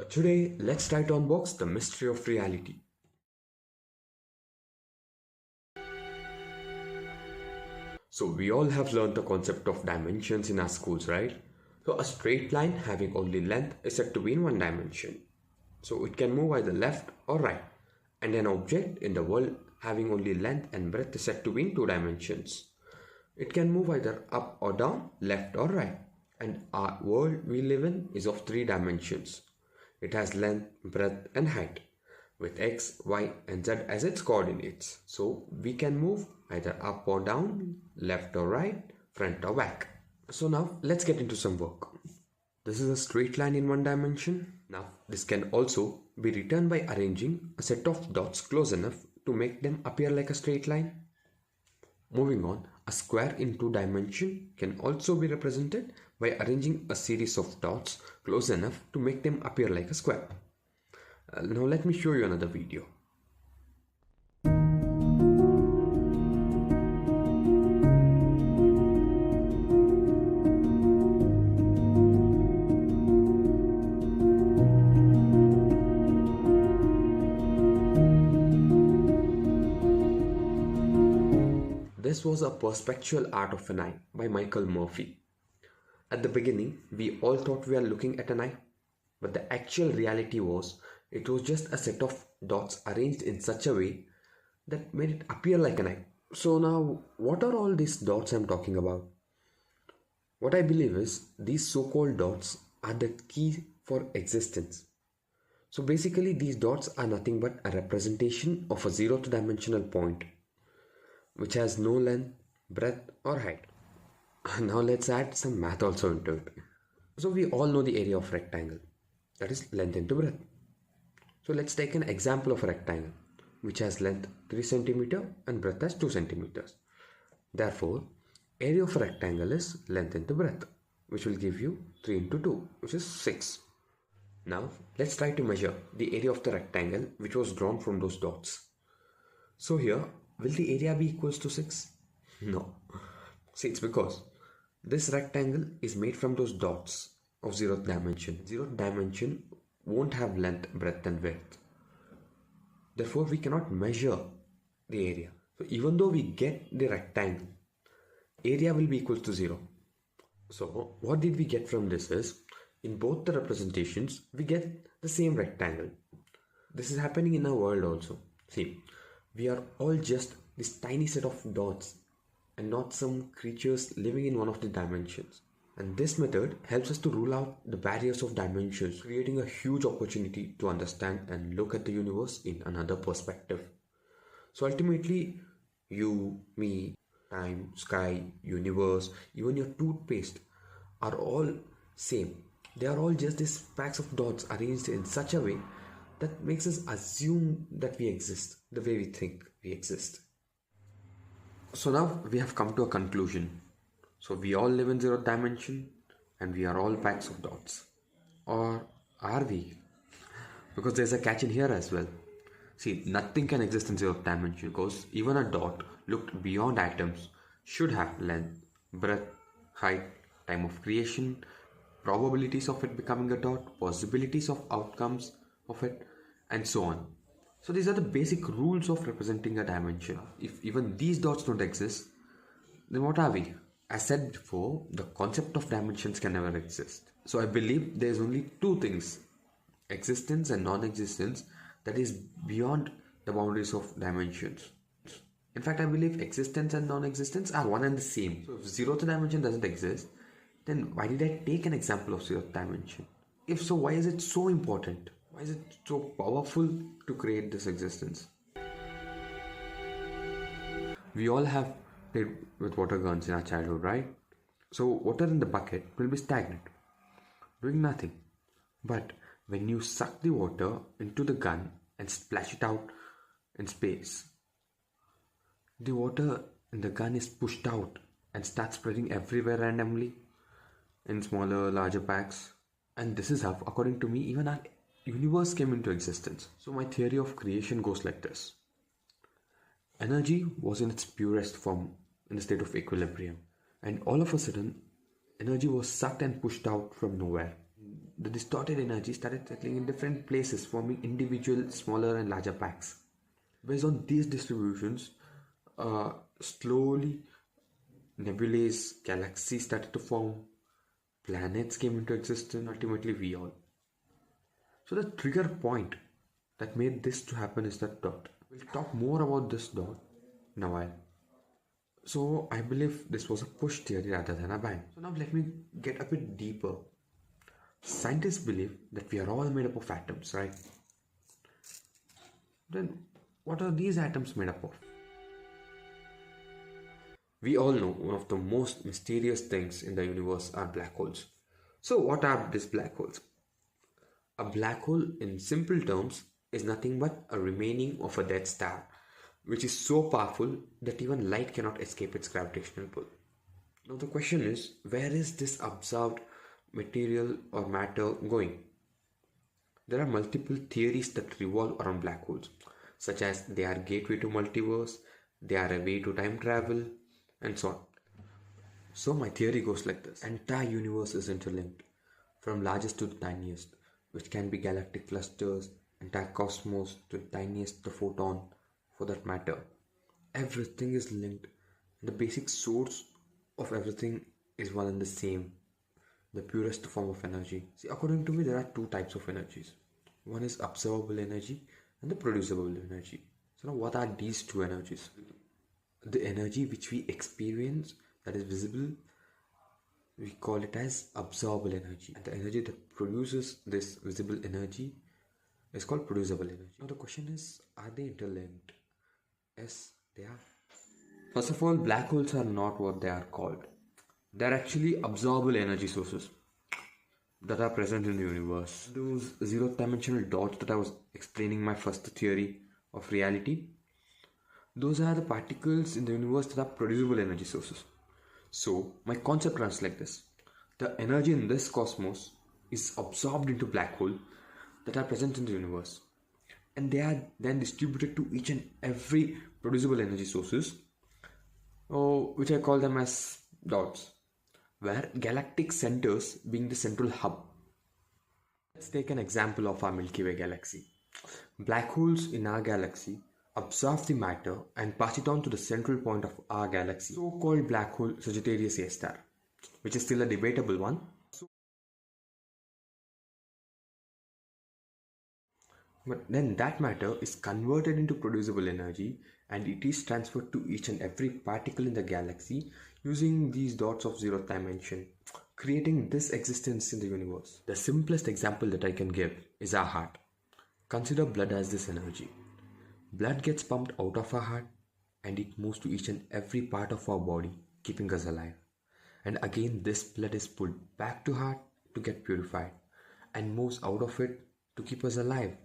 Today, let's try to unbox the mystery of reality. So, we all have learned the concept of dimensions in our schools, right? So, a straight line having only length is said to be in one dimension. So, it can move either left or right. And an object in the world having only length and breadth is said to be in two dimensions. It can move either up or down, left or right. And our world we live in is of three dimensions. It has length, breadth, and height, with x, y, and z as its coordinates. So we can move either up or down, left or right, front or back. So now let's get into some work. This is a straight line in one dimension. Now this can also be written by arranging a set of dots close enough to make them appear like a straight line. Moving on, a square in two dimension can also be represented by arranging a series of dots close enough to make them appear like a square. Now let me show you another video. This was a perspectual art of an eye by Michael Murphy. At the beginning, we all thought we were looking at an eye, but the actual reality was it was just a set of dots arranged in such a way that made it appear like an eye. So now, what are all these dots I'm talking about? What I believe is these so-called dots are the key for existence. So basically, these dots are nothing but a representation of a zeroth dimensional point, which has no length, breadth, or height. Now let's add some math also into it. So we all know the area of rectangle, that is length into breadth. So let's take an example of a rectangle which has length 3 cm and breadth as 2 cm. Therefore, area of a rectangle is length into breadth, which will give you 3 into 2, which is 6. Now let's try to measure the area of the rectangle which was drawn from those dots. So here, will the area be equals to 6? No. See, it's because this rectangle is made from those dots of zeroth dimension. Zeroth dimension won't have length, breadth and width. Therefore, we cannot measure the area. So even though we get the rectangle, area will be equal to 0. So what did we get from this is, in both the representations, we get the same rectangle. This is happening in our world also. See, we are all just this tiny set of dots and not some creatures living in one of the dimensions. And this method helps us to rule out the barriers of dimensions, creating a huge opportunity to understand and look at the universe in another perspective. So ultimately, you, me, time, sky, universe, even your toothpaste are all same. They are all just these packs of dots arranged in such a way that makes us assume that we exist the way we think we exist. So now we have come to a conclusion. So we all live in zero dimension and we are all packs of dots. Or are we? Because there's a catch in here as well. See, nothing can exist in zero dimension because even a dot looked beyond atoms should have length, breadth, height, time of creation, probabilities of it becoming a dot, possibilities of outcomes of it, and so on. So these are the basic rules of representing a dimension. If even these dots don't exist, then what are we? As said before, the concept of dimensions can never exist. So I believe there is only two things, existence and non-existence, that is beyond the boundaries of dimensions. In fact, I believe existence and non-existence are one and the same. So if zeroth dimension doesn't exist, then why did I take an example of zeroth dimension? If so, why is it so important? Why is it so powerful to create this existence? We all have played with water guns in our childhood, right? So water in the bucket will be stagnant, doing nothing. But when you suck the water into the gun and splash it out in space, the water in the gun is pushed out and starts spreading everywhere randomly in smaller, larger packs. And this is how, according to me, even our universe came into existence. So my theory of creation goes like this. Energy was in its purest form in a state of equilibrium, and all of a sudden energy was sucked and pushed out from nowhere. the distorted energy started settling in different places, forming individual, smaller, and larger packs. Based on these distributions, slowly nebulae, galaxies started to form, planets came into existence, ultimately we all. So the trigger point that made this to happen is that dot. We'll talk more about this dot in a while. So I believe this was a push theory rather than a bang. So now let me get a bit deeper. Scientists believe that we are all made up of atoms, right? Then what are these atoms made up of? We all know one of the most mysterious things in the universe are black holes. So what are these black holes? A black hole, in simple terms, is nothing but a remaining of a dead star, which is so powerful that even light cannot escape its gravitational pull. Now, the question is, where is this observed material or matter going? There are multiple theories that revolve around black holes, such as they are gateway to multiverse, they are a way to time travel, and so on. So my theory goes like this. Entire universe is interlinked, from largest to the tiniest, which can be galactic clusters, entire cosmos to the tiniest the photon for that matter. Everything is linked, and the basic source of everything is one and the same, the purest form of energy. See, according to me, there are two types of energies. One is observable energy and the producible energy. So now what are these two energies? The energy which we experience, that is visible, we call it as observable energy, and the energy that produces this visible energy is called producible energy. Now the question is, are they interlinked? Yes, they are. First of all, black holes are not what they are called. They are actually observable energy sources that are present in the universe. Those zero dimensional dots that I was explaining my first theory of reality, those are the particles in the universe that are producible energy sources. So my concept runs like this. The energy in this cosmos is absorbed into black holes that are present in the universe, and they are then distributed to each and every producible energy sources, which I call them as dots, where galactic centers being the central hub. Let's take an example of our Milky Way galaxy. Black holes in our galaxy absorb the matter and pass it on to the central point of our galaxy, so-called black hole Sagittarius A star, which is still a debatable one. But then that matter is converted into producible energy and it is transferred to each and every particle in the galaxy using these dots of zeroth dimension, creating this existence in the universe. The simplest example that I can give is our heart. Consider blood as this energy. Blood gets pumped out of our heart and it moves to each and every part of our body, keeping us alive. And again, this blood is pulled back to heart to get purified and moves out of it to keep us alive.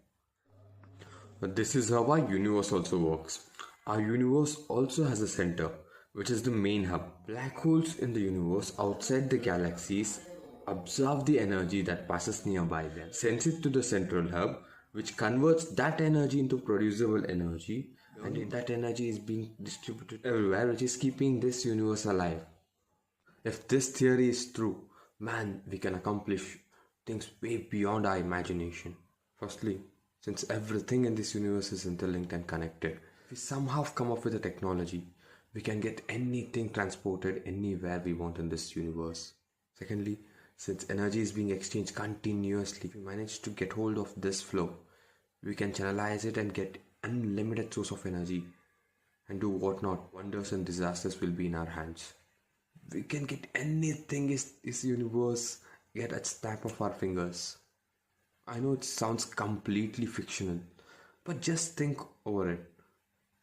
But this is how our universe also works. Our universe also has a center, which is the main hub. Black holes in the universe outside the galaxies absorb the energy that passes nearby them, sends it to the central hub, which converts that energy into producible energy, and that energy is being distributed everywhere, which is keeping this universe alive. If this theory is true, man, we can accomplish things way beyond our imagination. Firstly, since everything in this universe is interlinked and connected, if we somehow come up with a technology, we can get anything transported anywhere we want in this universe. Secondly, since energy is being exchanged continuously, if we manage to get hold of this flow, we can channelize it and get unlimited source of energy and do whatnot. Wonders and disasters will be in our hands. We can get anything in this universe at a snap of our fingers. I know it sounds completely fictional, but just think over it.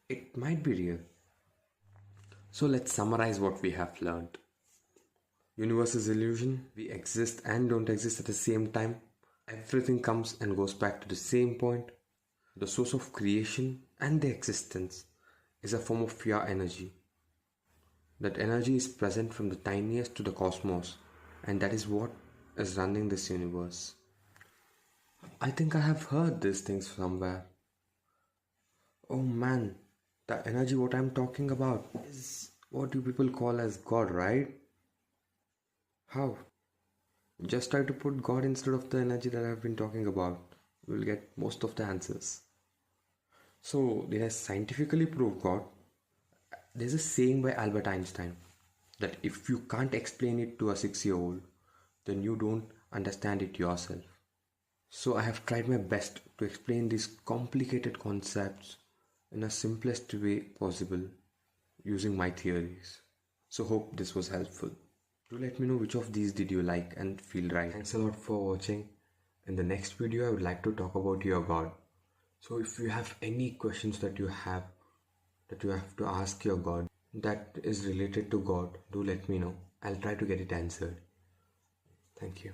It might be real. So let's summarize what we have learned. Universe is illusion. We exist and don't exist at the same time. Everything comes and goes back to the same point. The source of creation and the existence is a form of pure energy. That energy is present from the tiniest to the cosmos, and that is what is running this universe. I think I have heard these things somewhere. Oh man, the energy what I'm talking about is what you people call as God, right? How? Just try to put God instead of the energy that I've been talking about. We'll get most of the answers. So, did I scientifically prove God? There's a saying by Albert Einstein that if you can't explain it to a 6-year-old, then you don't understand it yourself. So, I have tried my best to explain these complicated concepts in a simplest way possible using my theories. So, hope this was helpful. Do let me know which of these did you like and feel right. Thanks a lot for watching. In the next video, I would like to talk about your God. So if you have any questions that you have to ask your God that is related to God, do let me know. I'll try to get it answered. Thank you.